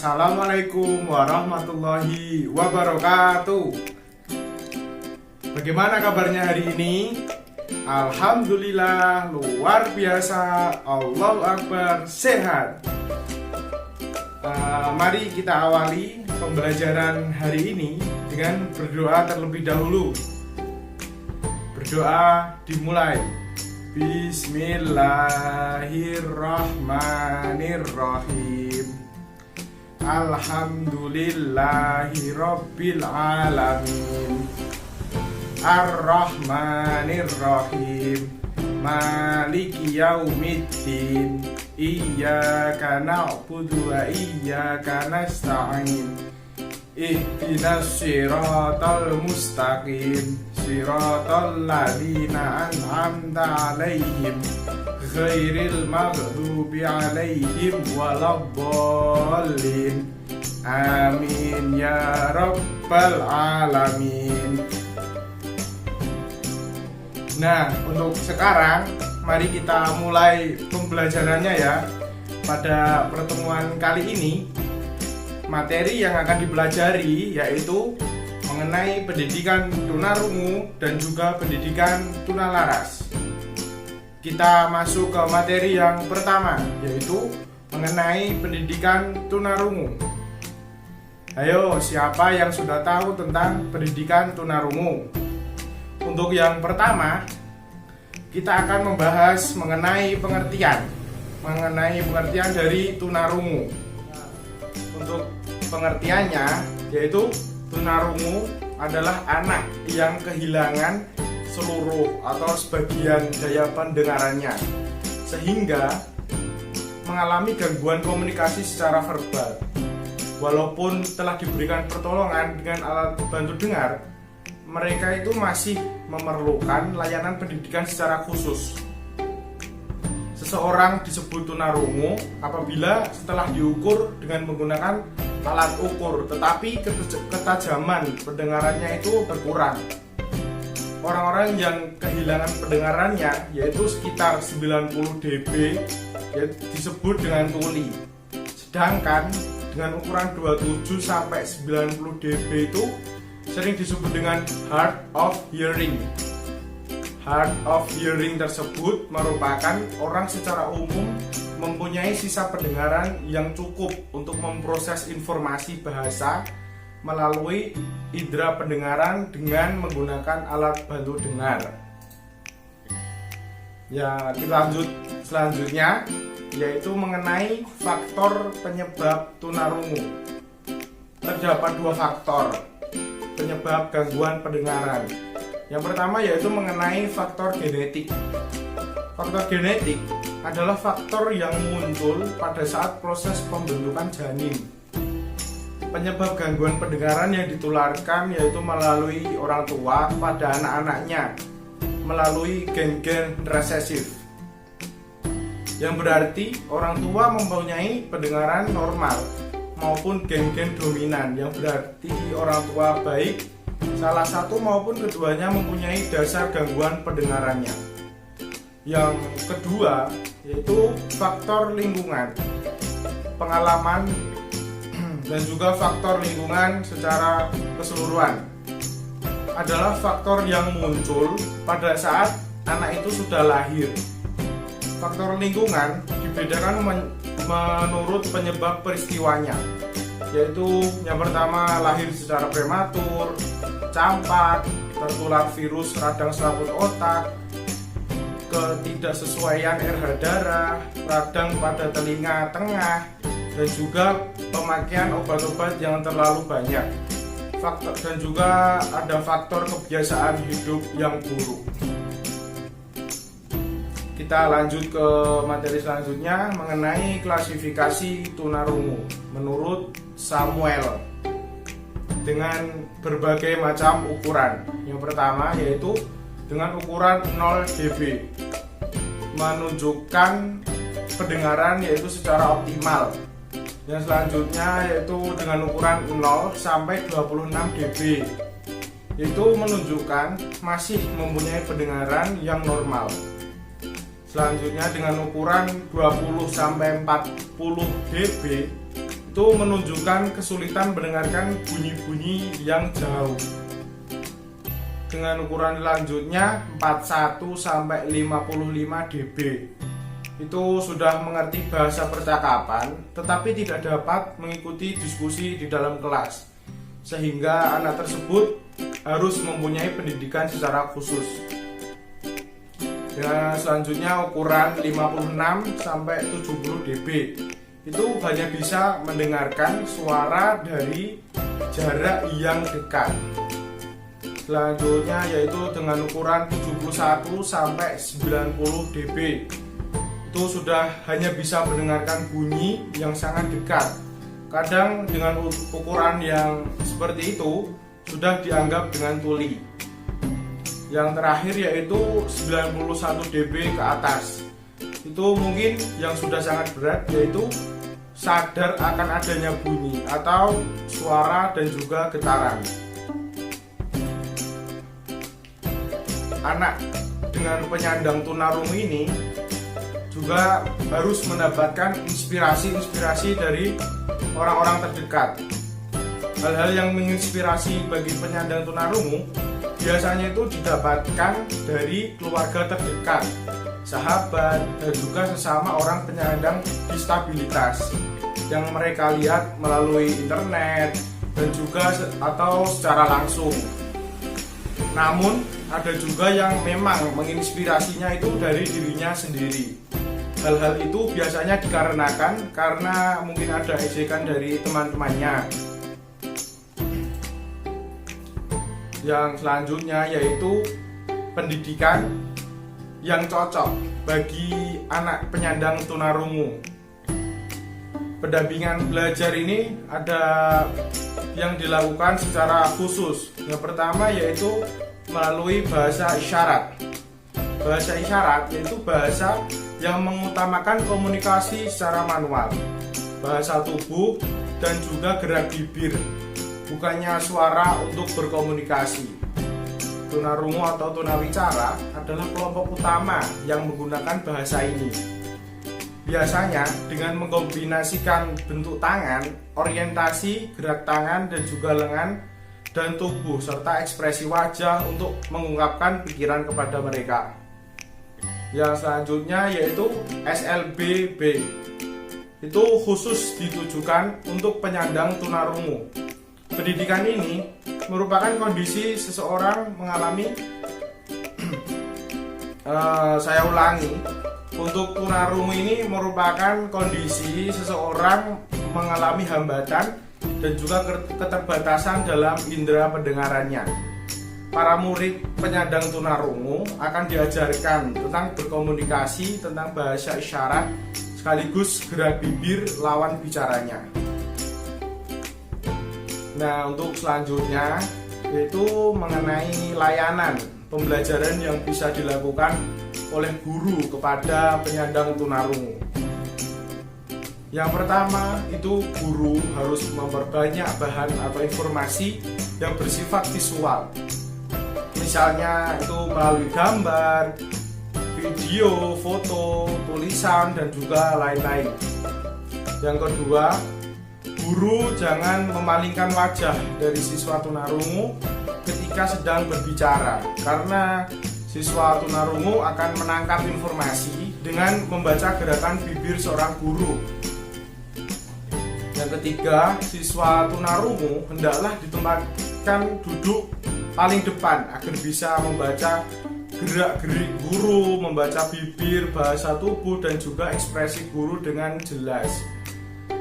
Assalamualaikum warahmatullahi wabarakatuh. Bagaimana kabarnya hari ini? Alhamdulillah, luar biasa, Allahu Akbar, sehat. Mari kita awali pembelajaran hari ini dengan berdoa terlebih dahulu. Berdoa dimulai. Bismillahirrahmanirrahim. Alhamdulillahirabbil alamin. Ar-Rahmanir-Rahim. Maliki yaumiddin. Iyyaka na'budu wa iyyaka nasta'in. Ihdinas siratal mustaqim. Siratal ladzina an'amta 'alaihim ghairil maghdubi 'alaihim waladdallin. Amin ya rabbal alamin. Nah, untuk sekarang mari kita mulai pembelajarannya ya. Pada pertemuan kali ini materi yang akan dipelajari yaitu mengenai pendidikan tunarungu dan juga pendidikan tunalaras. Kita masuk ke materi yang pertama yaitu mengenai pendidikan tunarungu. Ayo, siapa yang sudah tahu tentang pendidikan tunarungu? Untuk yang pertama, kita akan membahas mengenai pengertian dari tunarungu. Untuk pengertiannya, yaitu tunarungu adalah anak yang kehilangan seluruh atau sebagian daya pendengarannya, sehingga mengalami gangguan komunikasi secara verbal. Walaupun telah diberikan pertolongan dengan alat bantu dengar, mereka itu masih memerlukan layanan pendidikan secara khusus. Seseorang disebut tunarungu apabila setelah diukur dengan menggunakan alat ukur, tetapi ketajaman pendengarannya itu berkurang. Orang-orang yang kehilangan pendengarannya yaitu sekitar 90 dB disebut dengan tuli. Sedangkan dengan ukuran 27 sampai 90 dB itu sering disebut dengan hard of hearing. Hard of hearing tersebut merupakan orang secara umum mempunyai sisa pendengaran yang cukup untuk memproses informasi bahasa melalui indera pendengaran dengan menggunakan alat bantu dengar. Ya, kita lanjut selanjutnya yaitu mengenai faktor penyebab tunarungu. Terdapat dua faktor penyebab gangguan pendengaran. Yang pertama yaitu mengenai faktor genetik. Faktor genetik adalah faktor yang muncul pada saat proses pembentukan janin. Penyebab gangguan pendengaran yang ditularkan yaitu melalui orang tua pada anak-anaknya melalui gen-gen resesif. Yang berarti orang tua mempunyai pendengaran normal maupun gen-gen dominan, yang berarti orang tua baik salah satu maupun keduanya mempunyai dasar gangguan pendengarannya. Yang kedua yaitu faktor lingkungan, pengalaman dan juga faktor lingkungan secara keseluruhan adalah faktor yang muncul pada saat anak itu sudah lahir. Faktor lingkungan dibedakan menurut penyebab peristiwanya, yaitu yang pertama lahir secara prematur, campak, tertular virus radang selaput otak, ketidaksesuaian RH darah, radang pada telinga tengah, dan juga pemakaian obat-obat yang terlalu banyak. Dan juga ada faktor kebiasaan hidup yang buruk. Kita lanjut ke materi selanjutnya mengenai klasifikasi tunarungu menurut Samuel dengan berbagai macam ukuran. Yang pertama yaitu dengan ukuran 0 dB, menunjukkan pendengaran yaitu secara optimal. Yang selanjutnya yaitu dengan ukuran 0 sampai 26 dB, itu menunjukkan masih mempunyai pendengaran yang normal. Selanjutnya dengan ukuran 20 sampai 40 dB itu menunjukkan kesulitan mendengarkan bunyi-bunyi yang jauh. Dengan ukuran lanjutnya 41 sampai 55 dB. Itu sudah mengerti bahasa percakapan, tetapi tidak dapat mengikuti diskusi di dalam kelas, sehingga anak tersebut harus mempunyai pendidikan secara khusus. Dengan selanjutnya ukuran 56 sampai 70 dB. Itu hanya bisa mendengarkan suara dari jarak yang dekat. Selanjutnya yaitu dengan ukuran 71 sampai 90 dB. Itu sudah hanya bisa mendengarkan bunyi yang sangat dekat. Kadang dengan ukuran yang seperti itu sudah dianggap dengan tuli. Yang terakhir yaitu 91 dB ke atas. Itu mungkin yang sudah sangat berat, yaitu sadar akan adanya bunyi atau suara dan juga getaran. Anak dengan penyandang tunarungu ini juga harus mendapatkan inspirasi dari orang-orang terdekat. Hal-hal yang menginspirasi bagi penyandang tunarungu biasanya itu didapatkan dari keluarga terdekat, sahabat, dan juga sesama orang penyandang disabilitas yang mereka lihat melalui internet dan juga atau secara langsung. Namun ada juga yang memang menginspirasinya itu dari dirinya sendiri. Hal-hal itu biasanya dikarenakan karena mungkin ada ejekan dari teman-temannya. Yang selanjutnya yaitu pendidikan yang cocok bagi anak penyandang tunarungu. Pendampingan belajar ini ada yang dilakukan secara khusus. Yang pertama yaitu melalui bahasa isyarat. Bahasa isyarat yaitu bahasa yang mengutamakan komunikasi secara manual, bahasa tubuh, dan juga gerak bibir, bukannya suara untuk berkomunikasi. Tunarungu atau tunawicara adalah kelompok utama yang menggunakan bahasa ini. Biasanya dengan mengkombinasikan bentuk tangan, orientasi, gerak tangan, dan juga lengan dan tubuh, serta ekspresi wajah untuk mengungkapkan pikiran kepada mereka. Yang selanjutnya yaitu SLBB. Itu khusus ditujukan untuk penyandang tunarungu. Pendidikan ini merupakan kondisi seseorang mengalami saya ulangi, untuk tunarungu ini merupakan kondisi seseorang mengalami hambatan dan juga keterbatasan dalam indera pendengarannya. Para murid penyandang tunarungu akan diajarkan tentang berkomunikasi, tentang bahasa isyarat, sekaligus gerak bibir lawan bicaranya. Nah, untuk selanjutnya yaitu mengenai layanan pembelajaran yang bisa dilakukan oleh guru kepada penyandang tunarungu. Yang pertama itu guru harus memperbanyak bahan atau informasi yang bersifat visual. Misalnya itu melalui gambar, video, foto, tulisan, dan juga lain-lain. Yang kedua, guru jangan memalingkan wajah dari siswa tunarungu ketika sedang berbicara, karena siswa tunarungu akan menangkap informasi dengan membaca gerakan bibir seorang guru. Yang ketiga, siswa tunarungu hendaklah ditempatkan duduk paling depan agar bisa membaca gerak-gerik guru, membaca bibir, bahasa tubuh, dan juga ekspresi guru dengan jelas.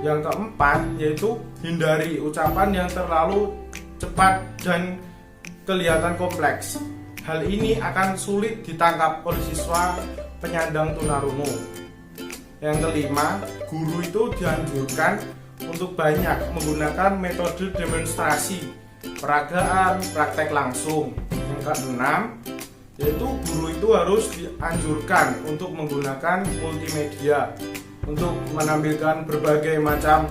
Yang keempat yaitu hindari ucapan yang terlalu cepat dan kelihatan kompleks. Hal ini akan sulit ditangkap oleh siswa penyandang tunarungu. Yang kelima, guru itu dianjurkan untuk banyak menggunakan metode demonstrasi, peragaan, praktek langsung. Yang keenam, yaitu guru itu harus dianjurkan untuk menggunakan multimedia untuk menampilkan berbagai macam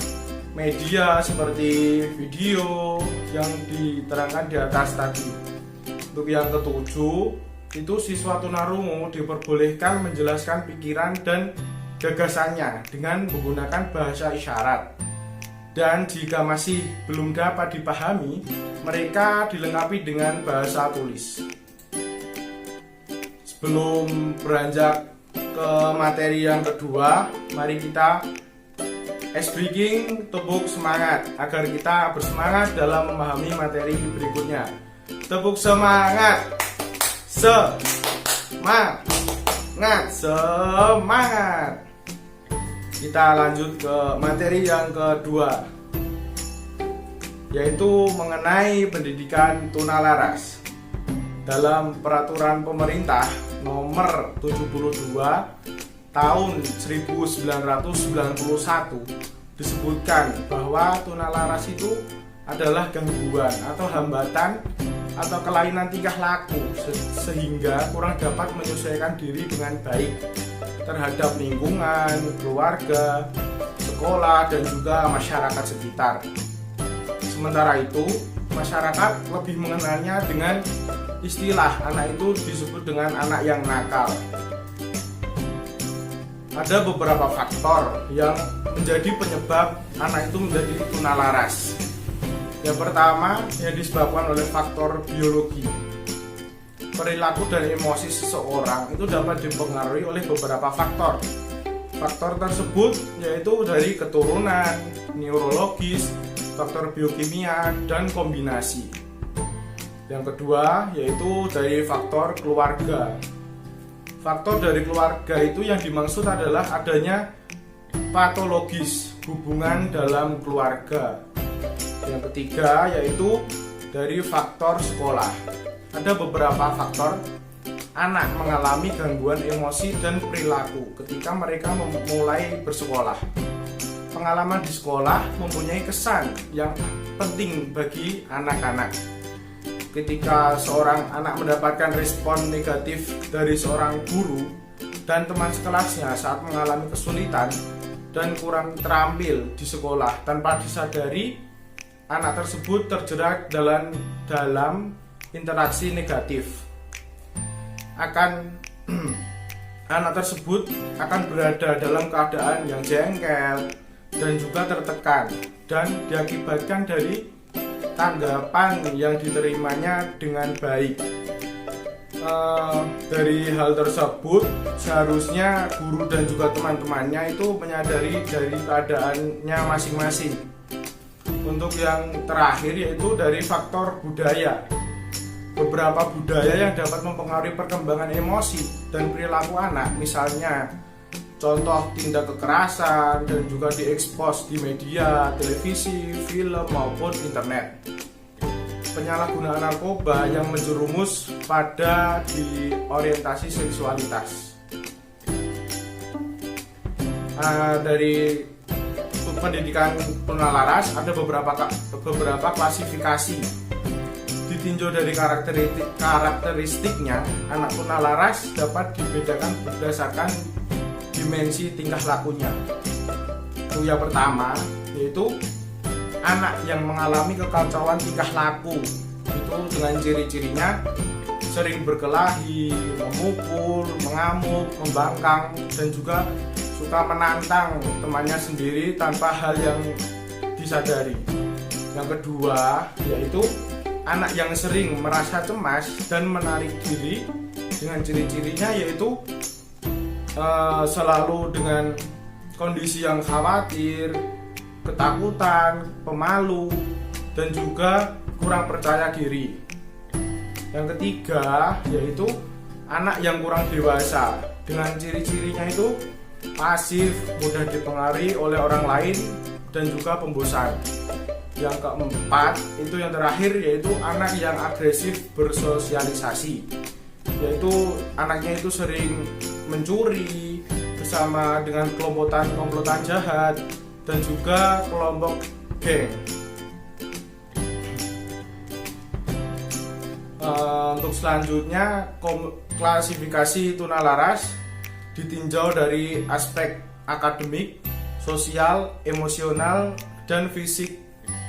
media seperti video yang diterangkan di atas tadi. Untuk yang ketujuh, itu siswa tunarungu diperbolehkan menjelaskan pikiran dan gagasannya dengan menggunakan bahasa isyarat. Dan jika masih belum dapat dipahami, mereka dilengkapi dengan bahasa tulis. Sebelum beranjak ke materi yang kedua, mari kita ice breaking, tepuk semangat agar kita bersemangat dalam memahami materi berikutnya. Tepuk semangat. Semangat. Kita lanjut ke materi yang kedua, yaitu mengenai pendidikan tunalaras. Dalam peraturan pemerintah nomor 72 tahun 1991 disebutkan bahwa tunalaras itu adalah gangguan atau hambatan atau kelainan tingkah laku sehingga kurang dapat menyesuaikan diri dengan baik terhadap lingkungan, keluarga, sekolah, dan juga masyarakat sekitar. Sementara itu, masyarakat lebih mengenalnya dengan istilah anak itu disebut dengan anak yang nakal. Ada beberapa faktor yang menjadi penyebab anak itu menjadi tunalaras. Yang pertama yang disebabkan oleh faktor biologi. Perilaku dan emosi seseorang itu dapat dipengaruhi oleh beberapa faktor. Faktor tersebut yaitu dari keturunan, neurologis, faktor biokimia, dan kombinasi. Yang kedua yaitu dari faktor keluarga. Faktor dari keluarga itu yang dimaksud adalah adanya patologis hubungan dalam keluarga. Yang ketiga yaitu dari faktor sekolah. Ada beberapa faktor anak mengalami gangguan emosi dan perilaku ketika mereka mulai bersekolah. Pengalaman di sekolah mempunyai kesan yang penting bagi anak-anak. Ketika seorang anak mendapatkan respon negatif dari seorang guru dan teman sekelasnya saat mengalami kesulitan dan kurang terampil di sekolah, tanpa disadari anak tersebut terjerat dalam interaksi negatif. Anak tersebut akan berada dalam keadaan yang jengkel dan juga tertekan, dan diakibatkan dari tanggapan yang diterimanya dengan baik. Dari hal tersebut seharusnya guru dan juga teman-temannya itu menyadari dari keadaannya masing-masing. Untuk yang terakhir yaitu dari faktor budaya. Beberapa budaya yang dapat mempengaruhi perkembangan emosi dan perilaku anak, misalnya contoh tindak kekerasan dan juga diekspos di media, televisi, film maupun internet. Penyalahgunaan narkoba yang menjerumus pada orientasi seksualitas. Dari pendidikan tunalaras ada beberapa klasifikasi. Ditinjau dari karakteristiknya, anak tunalaras dapat dibedakan berdasarkan dimensi tingkah lakunya. Itu yang pertama, yaitu anak yang mengalami kekacauan tingkah laku. Itu dengan ciri-cirinya sering berkelahi, memukul, mengamuk, membangkang, dan juga suka menantang temannya sendiri tanpa hal yang disadari. Yang kedua, yaitu anak yang sering merasa cemas dan menarik diri. Dengan ciri-cirinya yaitu selalu dengan kondisi yang khawatir, ketakutan, pemalu, dan juga kurang percaya diri. Yang ketiga yaitu anak yang kurang dewasa. Dengan ciri-cirinya itu pasif, mudah dipengaruhi oleh orang lain, dan juga pembosan. Yang keempat itu yang terakhir yaitu anak yang agresif bersosialisasi, yaitu anaknya itu sering mencuri bersama dengan komplotan jahat dan juga kelompok geng. Untuk selanjutnya klasifikasi tunalaras ditinjau dari aspek akademik, sosial, emosional, dan fisik.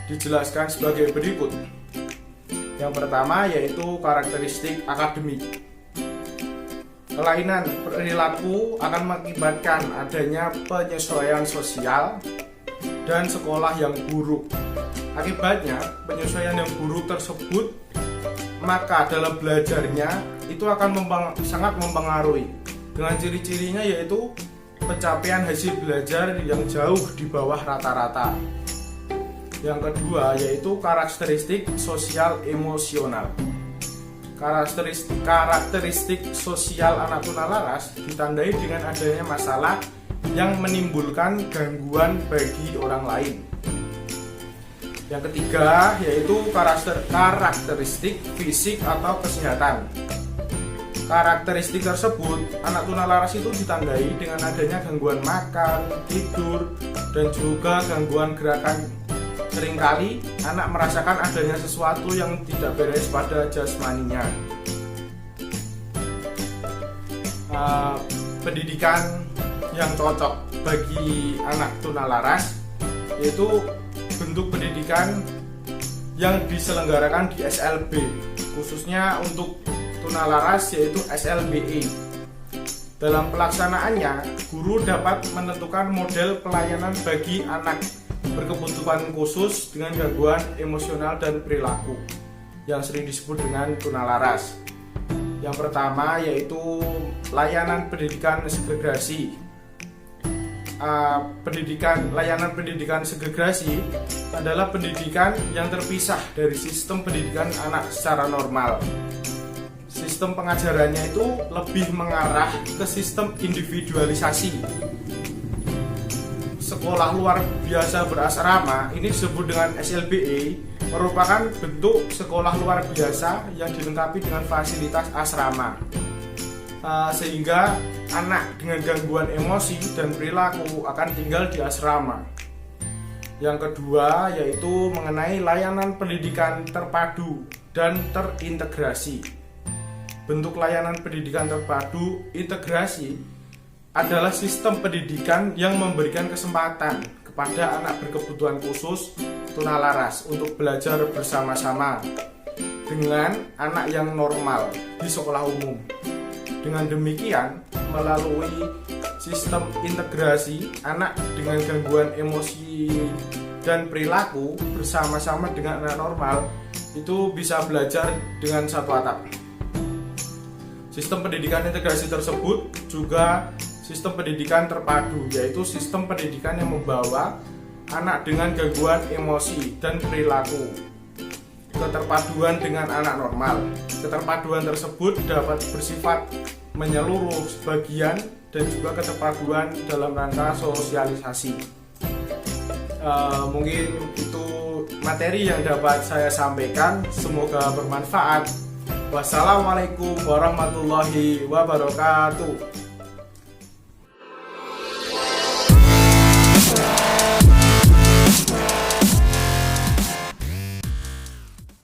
Dijelaskan sebagai berikut. Yang pertama yaitu karakteristik akademik. Kelainan perilaku akan mengakibatkan adanya penyesuaian sosial, dan sekolah yang buruk. Akibatnya, penyesuaian yang buruk tersebut maka dalam belajarnya itu akan sangat mempengaruhi. Dengan ciri-cirinya yaitu pencapaian hasil belajar yang jauh di bawah rata-rata. Yang kedua yaitu karakteristik sosial emosional. Karakteristik sosial anak tunalaras ditandai dengan adanya masalah yang menimbulkan gangguan bagi orang lain. Yang ketiga yaitu karakteristik fisik atau kesehatan. Karakteristik tersebut, anak tunalaras itu ditandai dengan adanya gangguan makan, tidur, dan juga gangguan gerakan. Seringkali anak merasakan adanya sesuatu yang tidak beres pada jasmaninya. Pendidikan yang cocok bagi anak tunalaras yaitu bentuk pendidikan yang diselenggarakan di SLB, khususnya untuk tunalaras yaitu SLBE. Dalam pelaksanaannya, guru dapat menentukan model pelayanan bagi anak berkebutuhan khusus dengan gangguan emosional dan perilaku yang sering disebut dengan tunalaras. Yang pertama yaitu layanan pendidikan segregasi. Layanan pendidikan segregasi adalah pendidikan yang terpisah dari sistem pendidikan anak secara normal. Sistem pengajarannya itu lebih mengarah ke sistem individualisasi. Sekolah luar biasa berasrama ini disebut dengan SLBE, merupakan bentuk sekolah luar biasa yang dilengkapi dengan fasilitas asrama, sehingga anak dengan gangguan emosi dan perilaku akan tinggal di asrama. Yang kedua yaitu mengenai layanan pendidikan terpadu dan terintegrasi. Bentuk layanan pendidikan terpadu integrasi adalah sistem pendidikan yang memberikan kesempatan kepada anak berkebutuhan khusus tunalaras untuk belajar bersama-sama dengan anak yang normal di sekolah umum. Dengan demikian, melalui sistem integrasi, anak dengan gangguan emosi dan perilaku bersama-sama dengan anak normal itu bisa belajar dengan satu atap. Sistem pendidikan integrasi tersebut juga sistem pendidikan terpadu, yaitu sistem pendidikan yang membawa anak dengan gangguan emosi dan perilaku keterpaduan dengan anak normal. Keterpaduan tersebut dapat bersifat menyeluruh sebagian dan juga keterpaduan dalam rangka sosialisasi. Mungkin itu materi yang dapat saya sampaikan, semoga bermanfaat. Wassalamualaikum warahmatullahi wabarakatuh.